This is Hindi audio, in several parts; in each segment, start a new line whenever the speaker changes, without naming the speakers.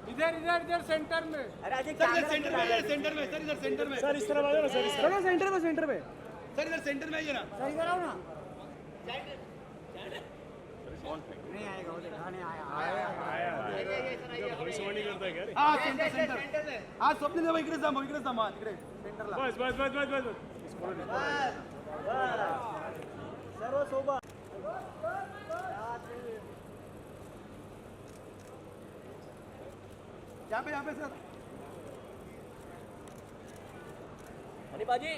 इधर इधर इधर सेंटर में।
सेंटर में सर, इधर सेंटर में
सर, इस तरफ आ जाओ ना सर, इस तरफ।
चलो सेंटर में
सर, इधर सेंटर में आइए ना।
सही कराओ ना। नहीं आएगा, वो दिखाने आया।
भविष्यवाणी करताय का रे?
हाँ सेंटर हाँ स्वप्नील भाई इकडे जा, इकडे सेंटरला।
बस
सर्व सोबत।
यहाँ पे सर।
अरे बाजी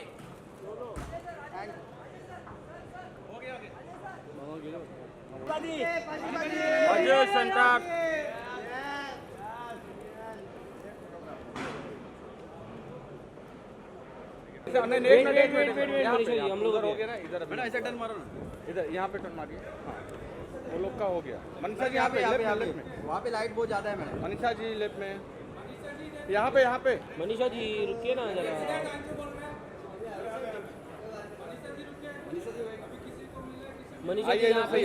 हम लोग हो गया ना इधर। बेटा ऐसे टर्न मारो ना, इधर यहाँ पे टर्न मारिए। हाँ वो लोग का हो गया। मनीषा जी यहाँ पे लेफ्ट में, वहाँ पे लाइट बहुत ज़्यादा है मैडम। मनीषा जी लेफ्ट में, यहाँ पे
मनीषा जी रुकिए ना जरा। मनीषा जी यहाँ पे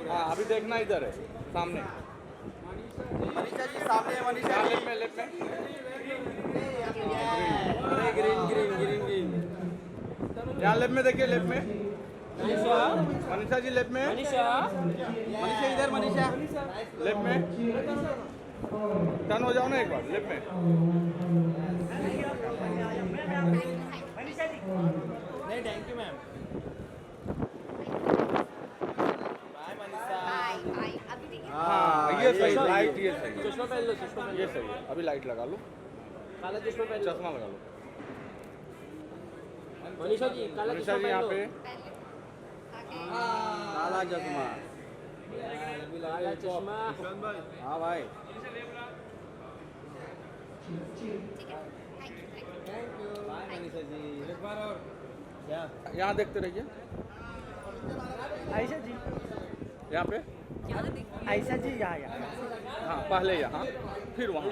हाँ अभी देखना इधर है सामने। मनीषा जी सामने है। मनीषा लेफ्ट में ग्रीन यहाँ लेफ्ट में देखिए, लेफ्ट में मनीषा जी लेफ्ट में।
मनीषा
इधर मनीषा लेफ्ट में टर्न हो जाओ ना एक बार, लेफ्ट में।
नहीं थैंक यू मैम।
हाँ ये सही लाइट, ये सही
चश्मा पहन लो, चश्मा
ये सही है। अभी लाइट लगा लो,
काला चश्मा पहन लो।
चश्मा लगा लो।
मनीषा जी काला
मनीषा
चश्मा
जी
पहन
यहाँ
लो।
पे काला चश्मा।
काला चश्मा।
हाँ भाई मनीषा जी एक बार और यहाँ देखते रहिए।
आयशा जी
यहाँ पे
आयशा जी यहाँ
हाँ पहले यहाँ फिर वहाँ।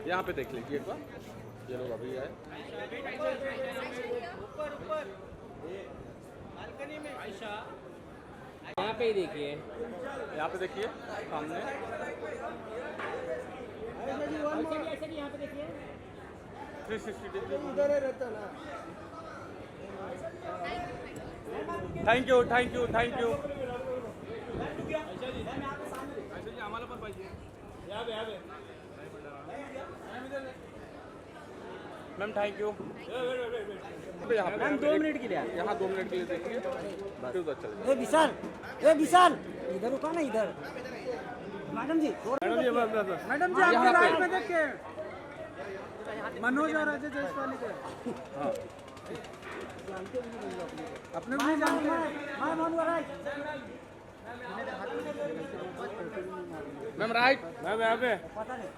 यहाँ पे देख लीजिए एक बार, ये लोग अभी आए।
यहाँ पे ही देखिए,
यहाँ पे देखिए सामने।
यहाँ पे देखिए
360 डिग्री।
उधर ही रहता ना।
थैंक यू आम्हाला पण पाहिजे। Ma'am thank you.
Ma'am 2 minute के लिए।
यहाँ 2 मिनट के लिए देखिए, फिर उधर चले जाओ।
ए विशाल इधर रुका ना, इधर। मैडम जी आपके राइट में देखिए, मनोज और अजय जायसवाल के।
हाँ
अपने भी जानते हैं।
मैम राइट, मैम यहाँ पे
पता नहीं।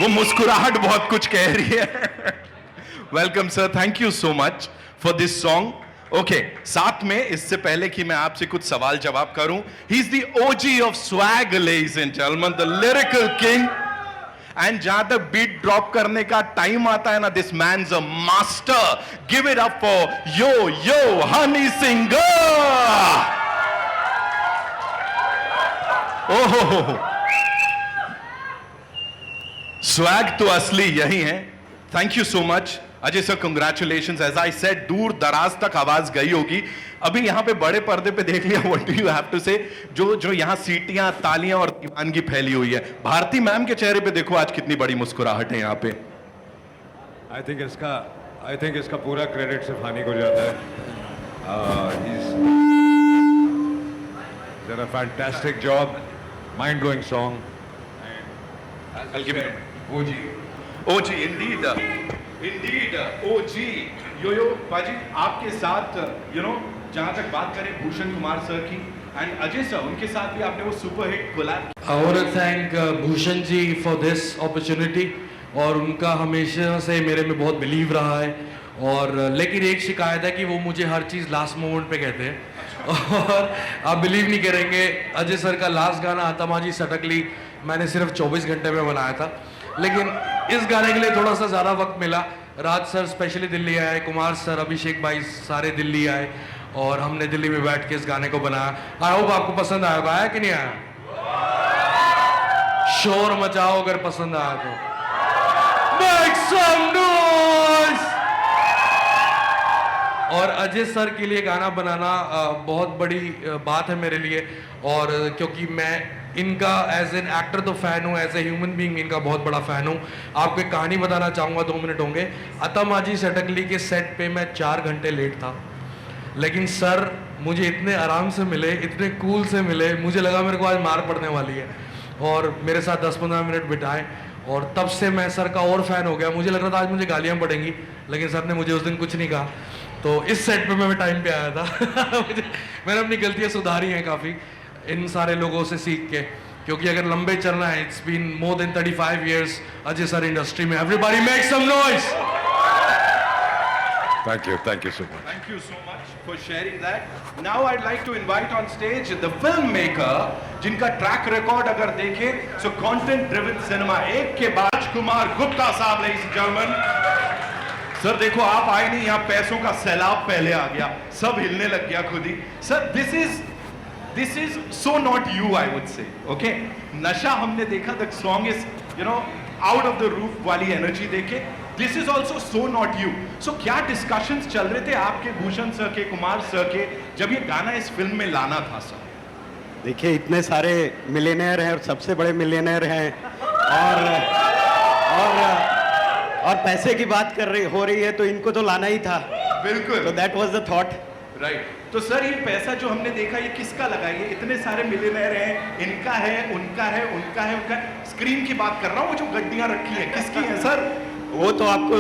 वो मुस्कुराहट बहुत कुछ कह रही है। Welcome sir, thank you so much for this song. Okay, साथ में इससे पहले कि मैं आपसे कुछ सवाल जवाब करूं, he is the OG of swag ladies and gentleman, the lyrical king. And जहां तक बीट ड्रॉप करने का टाइम आता है ना, this man is a master. Give it up for yo yo Honey singer. ओहो, स्वैग तो असली यही है। Thank you so much Ajay sir, congratulations. As I said, दूर दराज तक आवाज गई होगी। अभी यहां पे बड़े पर्दे पे देख लिया, what do you have to say? जो यहां सीटियां, तालियां और दीवानगी फैली हुई है। भारती मैम के चेहरे पे देखो आज कितनी बड़ी मुस्कुराहट है यहां पे।
आई थिंक इसका पूरा क्रेडिट सिर्फ हानि को जाता है। He's done a fantastic job, mind-blowing song.
I'll give it. OG, indeed, OG. यो बाजी, आपके साथ जहां तक बात करें भूषण कुमार सर की एंड अजय सर, उनके साथ भी आपने वो super hit collab.
I want to thank Bhushan ji for this opportunity, और उनका हमेशा से मेरे में बहुत बिलीव रहा है। और लेकिन एक शिकायत है कि वो मुझे हर चीज़ लास्ट मोमेंट पे कहते हैं। और आप बिलीव नहीं करेंगे, अजय सर का लास्ट गाना आतमाजी सटकली मैंने सिर्फ 24 घंटे में बनाया था, लेकिन इस गाने के लिए थोड़ा सा ज़्यादा वक्त मिला। राज सर स्पेशली दिल्ली आए, कुमार सर, अभिषेक भाई सारे दिल्ली आए, और हमने दिल्ली में बैठ के इस गाने को बनाया। आई होप आपको पसंद आएगा। आया कि नहीं आया? शोर मचाओ अगर पसंद आया तो। Make some noise! और अजय सर के लिए गाना बनाना बहुत बड़ी बात है मेरे लिए, और क्योंकि मैं इनका एज एन एक्टर तो फ़ैन हूँ, एज ए ह्यूमन बीइंग इनका बहुत बड़ा फ़ैन हूँ। आपको एक कहानी बताना चाहूँगा, 2 मिनट होंगे। अतमाजी सटकली के सेट पे मैं 4 घंटे लेट था, लेकिन सर मुझे इतने आराम से मिले, इतने कूल से मिले, मुझे लगा मेरे को आज मार पड़ने वाली है, और मेरे साथ 10-15 मिनट बिताए, और तब से मैं सर का और फ़ैन हो गया। मुझे लग रहा था आज मुझे गालियाँ पड़ेंगी, लेकिन सर ने मुझे उस दिन कुछ नहीं कहा। तो इस सेट पे मैं टाइम पे आया था। मैंने अपनी गलतियाँ सुधारी हैं काफ़ी इन सारे लोगों से सीख के, क्योंकि अगर लंबे चलना है, it's been more than 35 years Ajay sir industry में। Everybody make some noise.
Thank you so much.
Thank you so much for sharing that. Now I'd like to invite on stage the filmmaker, जिनका ट्रैक रिकॉर्ड अगर देखें, so content driven cinema, एक के बाद राजकुमार गुप्ता साहब, ladies and gentlemen। सर देखो, आप आए नहीं, यहाँ पैसों का सैलाब पहले आ गया, सब हिलने लग गया खुद ही। Sir this is so not you, I would say, okay? नशा हमने देखा, the song is out of the roof वाली एनर्जी देखे। This is also so not you. So क्या डिस्कशंस चल रहे थे आपके, भूषण सर के, कुमार सर के, जब ये गाना इस फिल्म में लाना था सर?
देखिए, इतने सारे मिलियनेयर हैं, और सबसे बड़े मिलियनेयर हैं, और पैसे की बात हो रही है, तो इनको तो लाना ही था।
बिल्कुल।
तो that was the thought.
Right. तो सर ये पैसा जो हमने देखा, ये किसका लगा? ये इतने सारे मिलियनेयर हैं, इनका है, उनका है, उनका है, उनका है। स्क्रीन की बात कर रहा हूँ, वो जो गड्डियां रखी है किसकी है सर?
वो तो आपको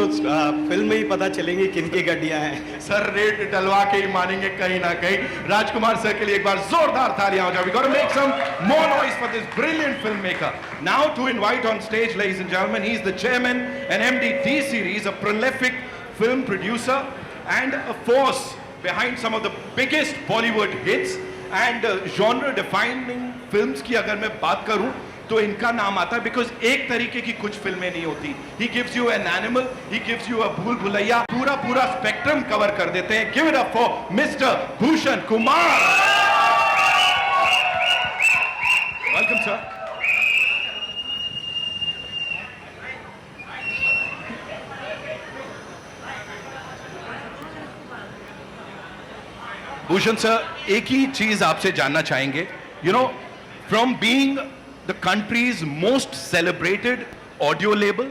फिल्म में ही पता चलेंगी किनकी गड्डियां हैं।
सर रेट डलवा के ही मानेंगे कहीं ना कहीं। राजकुमार सर के लिए एक बार जोरदार तालियां हो जाए। We got to make some more noise for this brilliant filmmaker. Now to invite on stage, ladies and gentlemen, he's the chairman and MD D Series, a prolific film producer and a force behind some of the biggest Bollywood hits and genre defining films की अगर मैं बात करूं तो इनका नाम आता है, बिकॉज एक तरीके की कुछ फिल्में नहीं होती। He gives you an animal, he gives you अ भूल भुलैया, पूरा स्पेक्ट्रम कवर कर देते हैं। Give it up for mister Bhushan Kumar. Welcome sir. Bhushan sir, एक ही चीज आपसे जानना चाहेंगे, from being the country's most celebrated audio label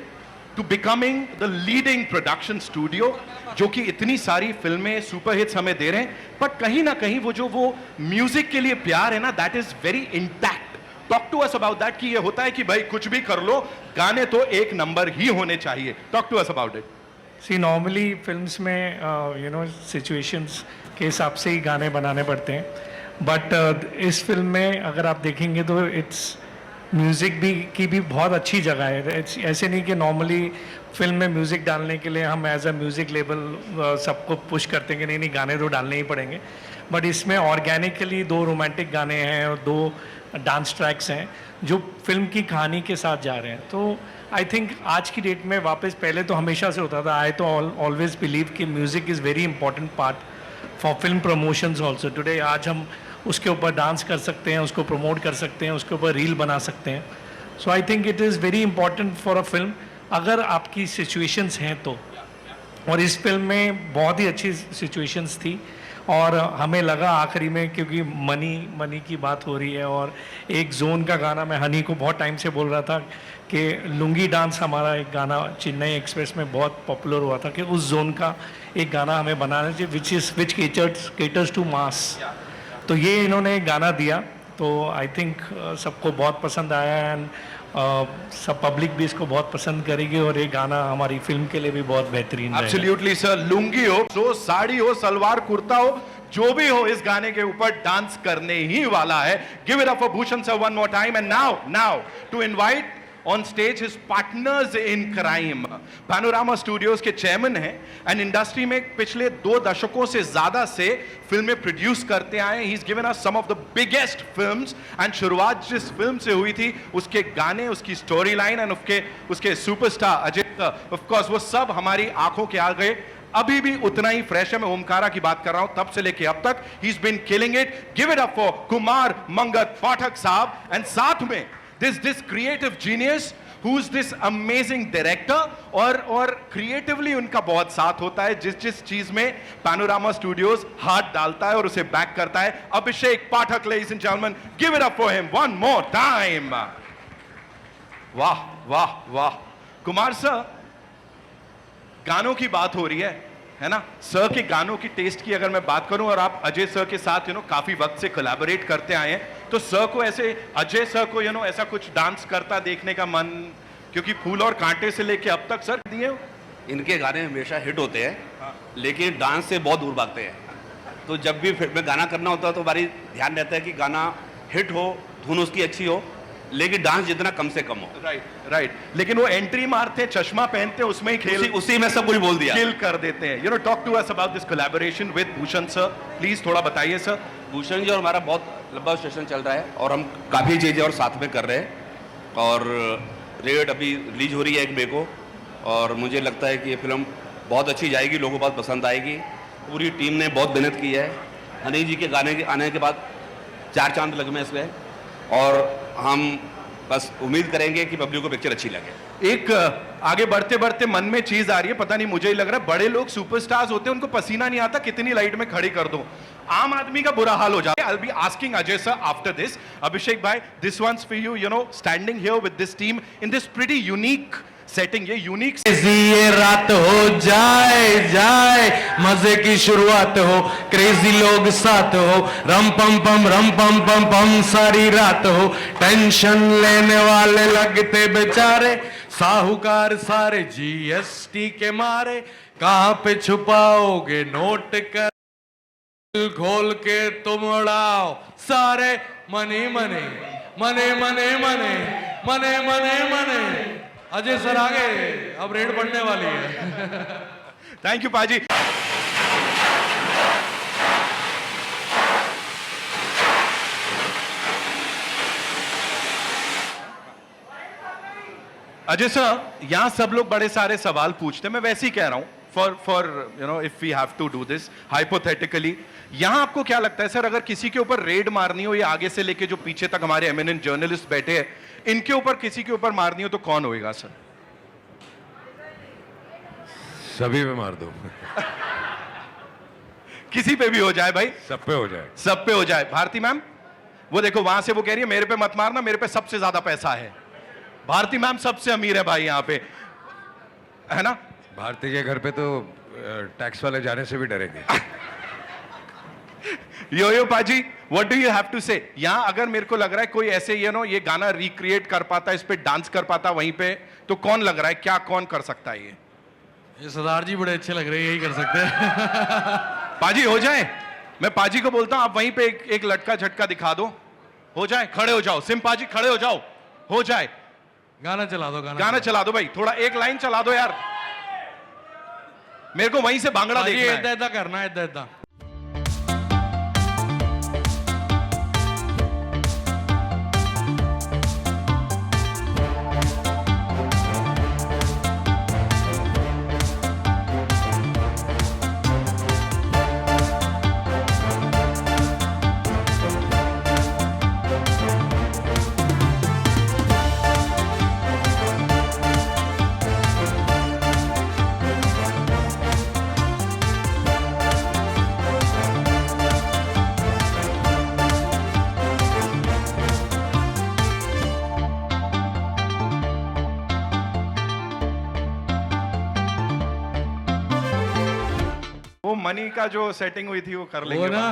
to becoming the leading production studio, जो कि इतनी सारी फिल्में सुपर हिट्स हमें दे रहे हैं, पर कहीं ना कहीं वो म्यूजिक के लिए प्यार है ना, that is very intact. Talk to us about that, कि ये होता है कि भाई कुछ भी कर लो, गाने तो एक नंबर ही होने चाहिए। Talk to us about it.
See, normally films में situations के हिसाब से ही गाने बनाने पड़ते हैं, बट इस फिल्म में अगर आप देखेंगे तो इट्स म्यूज़िक भी की भी बहुत अच्छी जगह है। ऐसे नहीं कि नॉर्मली फिल्म में म्यूज़िक डालने के लिए हम एज अ म्यूज़िक लेबल सबको पुश करते हैं कि नहीं नहीं गाने तो डालने ही पड़ेंगे, बट इसमें ऑर्गेनिकली 2 रोमांटिक गाने हैं और 2 डांस ट्रैक्स हैं जो फिल्म की कहानी के साथ जा रहे हैं। तो आई थिंक आज की डेट में वापस, पहले तो हमेशा से होता था, आई तो ऑलवेज बिलीव कि music is very important part for film promotions also. Today आज हम उसके ऊपर डांस कर सकते हैं, उसको प्रमोट कर सकते हैं, उसके ऊपर रील बना सकते हैं। So I think it is very important for a film अगर आपकी सिचुएशंस हैं तो। और इस फिल्म में बहुत ही अच्छी सिचुएशंस थी और हमें लगा आखिरी में, क्योंकि मनी की बात हो रही है और एक जोन का गाना, मैं हनी को बहुत टाइम से बोल रहा था कि लुंगी डांस हमारा एक गाना चेन्नई एक्सप्रेस में बहुत पॉपुलर हुआ था कि उस जोन का एक गाना हमें बनाना चाहिए विच केटर्स टू मास। तो ये इन्होंने एक गाना दिया, तो आई थिंक सबको बहुत पसंद आया एंड सब पब्लिक भी इसको बहुत पसंद करेगी और ये गाना हमारी फिल्म के लिए भी बहुत बेहतरीन रहेगा।
एब्सोल्युटली सर, लुंगी हो, सो साड़ी हो, सलवार कुर्ता हो, जो भी हो, इस गाने के ऊपर डांस करने ही वाला है। Give it up for Bhushan sir one more time and now to invite on stage his partners in crime, Panorama Studios के चेयरमैन हैं एंड इंडस्ट्री में पिछले 2 दशकों से ज्यादा से फिल्में प्रोड्यूस करते आए। He is given us some of the biggest films and शुरुआत जिस फिल्म से हुई थी, उसके गाने, उसकी स्टोरी लाइन एंड उसके सुपरस्टार अजय, ऑफ कोर्स वो सब हमारी आंखों के आगे अभी भी उतना ही फ्रेश है। मैं ओमकारा की बात कर रहा हूं, तब से लेके अब तक he is been killing it. Give it up for Kumar Mangat Pathak साहब एंड साथ में this creative genius who's this amazing director और creatively उनका बहुत साथ होता है जिस चीज में Panorama Studios हाथ डालता है और उसे बैक करता है। अभिषेक पाठक, ladies and gentlemen, give it up for him one more time। वाह वाह वाह। कुमार सर, गानों की बात हो रही है ना? सर के गानों की टेस्ट की अगर मैं बात करूं, और आप अजय सर के साथ काफी वक्त से कोलैबोरेट करते आए हैं, तो सर को ऐसे, अजय सर को ऐसा कुछ डांस करता देखने का मन, क्योंकि फूल और कांटे से लेके अब तक सर दिए
इनके गाने हमेशा हिट होते हैं, लेकिन डांस से बहुत दूर भागते हैं। तो जब भी फिल्म में गाना करना होता है तो हमारी ध्यान रहता है कि गाना हिट हो, धुन उसकी अच्छी हो, लेकिन डांस जितना कम से कम हो।
राइट। लेकिन वो एंट्री मारते, चश्मा पहनते, उसमें ही खेल,
उसी में सब कुछ बोल दिया,
किल कर देते हैं। Talk to us about this collaboration with Bhushan sir, please थोड़ा बताइए सर।
भूषण जी और हमारा बहुत लंबा सेशन चल रहा है और हम काफ़ी चीज़ें और साथ में कर रहे हैं और रेड अभी रिलीज हो रही है 1 मई को और मुझे लगता है कि ये फिल्म बहुत अच्छी जाएगी, लोगों को बहुत पसंद आएगी। पूरी टीम ने बहुत मेहनत की है। हनी जी के गाने के आने के बाद 4 चांद लग में इसमें और हम बस उम्मीद करेंगे कि पब्लिक को पिक्चर अच्छी लगे।
एक आगे बढ़ते बढ़ते मन में चीज आ रही है, पता नहीं मुझे ही लग रहा है, बड़े लोग सुपरस्टार्स होते हैं, उनको पसीना नहीं आता, कितनी लाइट में खड़ी कर दो, आम आदमी का बुरा हाल हो जाता है। I'll be asking Ajay sir after this. Abhishek bhai, this one's for you. Standing here with this team in this pretty unique setting, ये यूनिक
ये रात हो जाए मजे की शुरुआत हो, क्रेजी लोग साथ हो, रम पम पम सारी रात हो, टेंशन लेने वाले लगते बेचारे, साहूकार सारे GST के मारे, कहां पे छुपाओगे नोट कर, खोल के तुम उड़ाओ सारे मने मने मने मने मने मने मने मने। अजय सर आगे, अब रेड बढ़ने वाली है।
थैंक यू पाजी। अजय सर, यहां सब लोग बड़े सारे सवाल पूछते हैं, मैं वैसे ही कह रहा हूं, for if we have to do this hypothetically, यहां आपको क्या लगता है सर, अगर किसी के ऊपर रेड मारनी हो या आगे से लेके जो पीछे तक हमारे एमिनेंट जर्नलिस्ट बैठे हैं, इनके ऊपर किसी के ऊपर मारनी हो तो कौन होएगा सर?
सभी पे मार दो।
किसी पे भी हो जाए भाई,
सब पे हो जाए,
सब पे हो जाए। भारती मैम, वो देखो वहां से वो कह रही है मेरे पे मत मारना, मेरे पे सबसे ज्यादा पैसा है। भारती मैम सबसे अमीर है भाई यहाँ पे, है ना?
भारती के घर पे तो टैक्स वाले जाने से भी डरेंगे।
यो पाजी, what do you have to say? यहाँ अगर मेरे को लग रहा है कोई ऐसे ये गाना रिक्रिएट कर पाता, इस पे डांस कर पाता वहीं पे, तो कौन लग रहा है, क्या कौन कर सकता है?
ये सरदार जी बड़े अच्छे लग रहे हैं, यही कर सकते हैं।
पाजी हो जाए, मैं पाजी को बोलता हूं आप वहीं पे एक लटका झटका दिखा दो, हो जाए, खड़े हो जाओ, सिम पाजी खड़े हो जाओ, हो जाए?
गाना चला दो,
गाना चला दो भाई, थोड़ा एक लाइन चला दो यार, मेरे को वहीं से भांगड़ा देखना है।
इद्दा इद्दा करना है, इद्दा इद्दा।
वो मनी का जो सेटिंग हुई थी वो कर लेंगे,
वो ना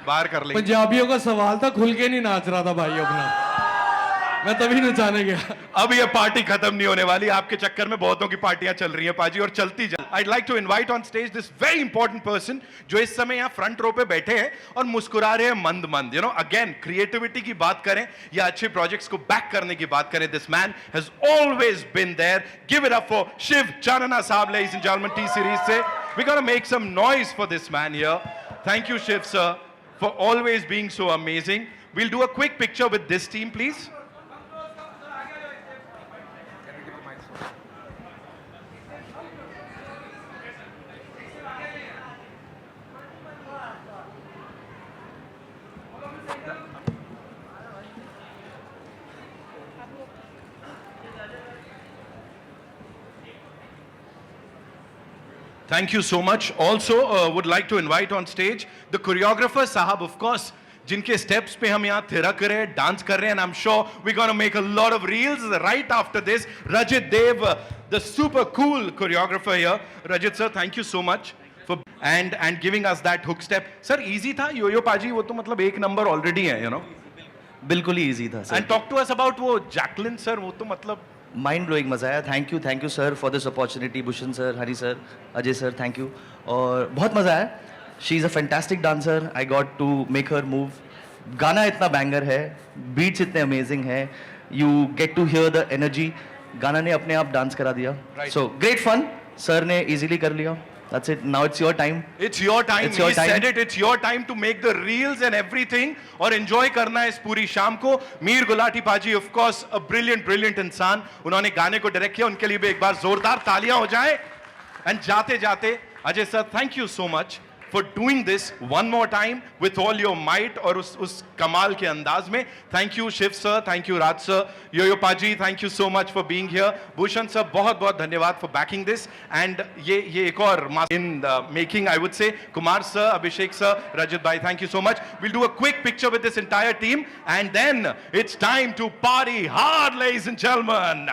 बाहर कर लेंगे।
पंजाबियों का सवाल था, खुल के नहीं नाच रहा था भाई अपना, मैं तभी नचाने गया।
अब ये पार्टी खत्म नहीं होने वाली, आपके चक्कर में बहुतों की पार्टियां चल रही हैं पाजी, और चलती चल। I'd like to invite on stage this very important person जो इस समय यहाँ फ्रंट रो पे बैठे हैं और मुस्कुरा रहे हैं मंद मंद। You know, again, creativity की बात करें या अच्छे प्रोजेक्ट्स को बैक करने की बात करें, this man has always been there. Give it up for Shiv Chanana साहब, ladies and gentlemen, T series से। We're gonna make some noise for this man here. Thank you, Shiv sir, for always being so amazing. We'll do a quick picture with this team, please. Thank you so much. Also, would like to invite on stage the choreographer Sahab, of course, जिनके steps पे हम यहाँ थिरक रहे हैं, डांस कर रहे हैं, and I'm sure we're going to make a lot of reels right after this. Rajit Dev, the super cool choreographer here. Rajit sir, thank you so much for and giving us that hook step. Sir, easy था yo-yo पाजी, वो तो मतलब एक नंबर already है, you know.
बिल्कुल ही easy था sir.
And talk to us about वो Jacqueline sir, वो तो मतलब
माइंड ब्लोइंग मज़ा आया। Thank you sir for this opportunity. Bhushan sir, Hari sir, Ajay sir, thank you, और बहुत मज़ा आया। She is a fantastic dancer, I got to make her move. गाना इतना बैंगर है, बीट्स इतने अमेजिंग है, you get to hear the energy. गाना ने अपने आप डांस करा दिया, सो ग्रेट फन। सर ने इजीली कर लिया। That's it. Now it's your time.
It's your time.
It's your
He
time.
said it. It's your time to make the reels and everything और enjoy करना है इस पूरी शाम को। मीर गुलाटी पाजी, of course, a brilliant इंसान, उन्होंने गाने को डायरेक्ट किया, उनके लिए भी एक बार जोरदार तालियां हो जाए। And जाते जाते Ajay sir, thank you so much for doing this one more time with all your might और उस कमाल के अंदाज में। Thank you Shiv sir, thank you Raj sir, yo पाजी, thank you so much for being here. Bhushan sir, बहुत बहुत धन्यवाद for backing this, and ये एक और in the making, I would say, Kumar sir, Abhishek sir, Rajat भाई, thank you so much. We'll do a quick picture with this entire team and then it's time to party hard, ladies and gentlemen.